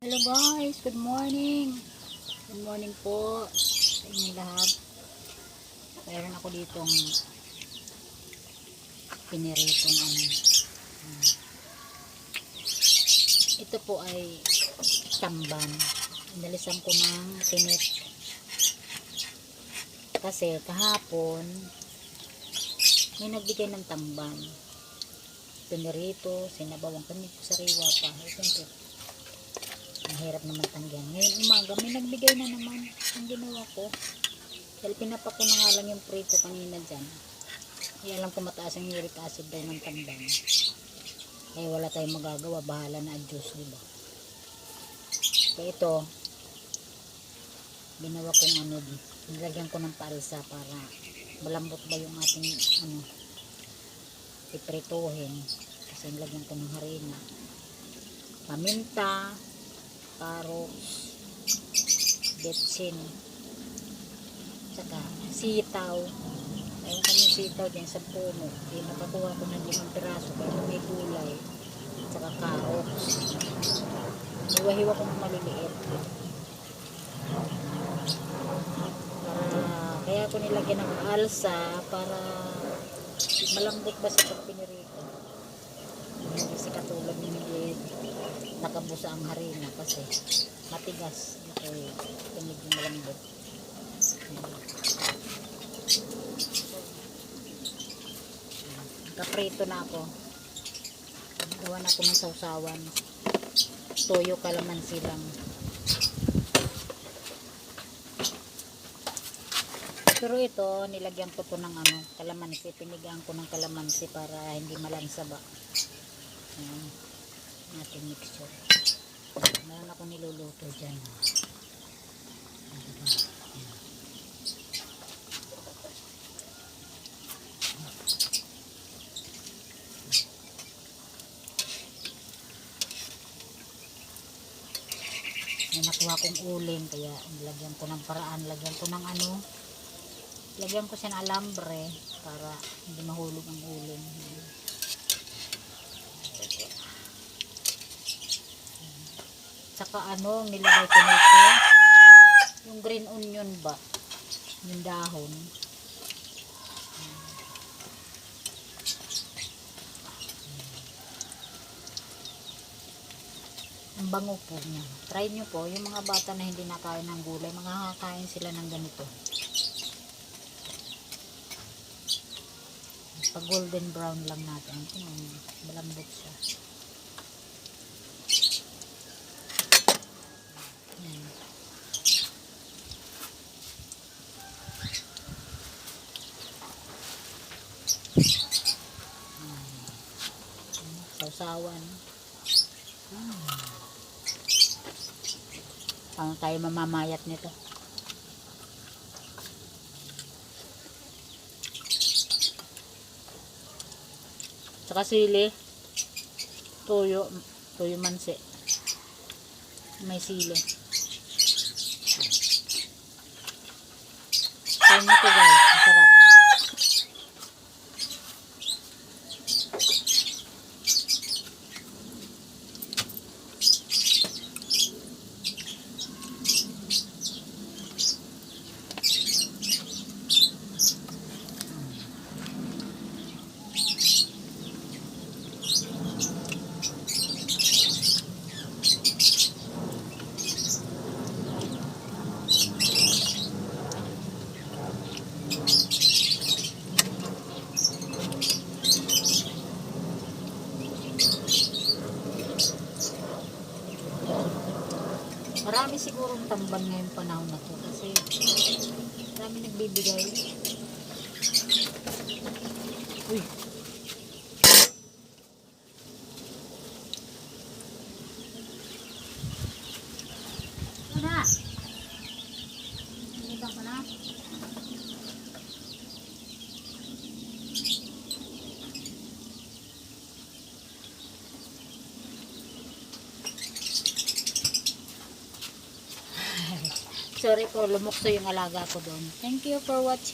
Hello guys, good morning. Good morning po sa inyong lahat. Meron ako ditong piniritong ito po ay tamban. Inalisan ko ng tinit. Kasi kahapon may nagbigay ng tamban. Pinirito, sinabawang kami sariwa pa. Siyempre, mahirap naman tanggihan. Ngayon umaga may nagbigay na naman. Ang ginawa ko, dahil pinapa ko na nga lang yung prito kanina dyan, kaya lang kumataas ang uric acid daw ng tamban. Kaya wala tayong magagawa, bahala na adjust, diba? Kaya ito, ginawa kong nilagyan ko ng palsa para malambot ba yung ating iprituhin. Kasi nilagyan ko ng harina, paminta, carrots, betsin, saka sitaw. Ayun kami sitaw din sa puno. Nakakuha ko ng 5 piraso kaya may gulay, saka carrots. Hiwa-hiwa ko ng maliliit. Kaya ko nilagyan ng alsa para malambot ba sa pagpinirito. Kasi katulad ng nakabusa ang harina kasi matigas. Ito medyo malambot. Kaprito na ako. Gawa na ako ng sausawan. Toyo, kalamansi lang. Pero ito, nilagyan ko to ng kalamansi. Pinigaan ko ng kalamansi para hindi malansa ba. Ayan, ating mixture. Meron ako niluluto dyan. May nakuha kong uling, kaya lagyan ko ng paraan. Lagyan ko ng lagyan ko siya ng alambre para hindi mahulog ang uling. Saka nilagay ko nito yung green onion ba, yung dahon. Ang bango po niya. Try nyo po, yung mga bata na hindi nakain ng gulay, makakakain sila ng ganito. Pag golden brown lang natin, malambot siya. Sausawan. Paano tayo mamamayat nito? Saka sili, toyo mansi, may sili. Kaya nito guys, masarap. Marami sigurong tamban ngayong panahon na to kasi marami nagbibigay. Uy. Ano na? Nalitan ko na? Sorry po, lumukso yung alaga ko doon. Thank you for watching.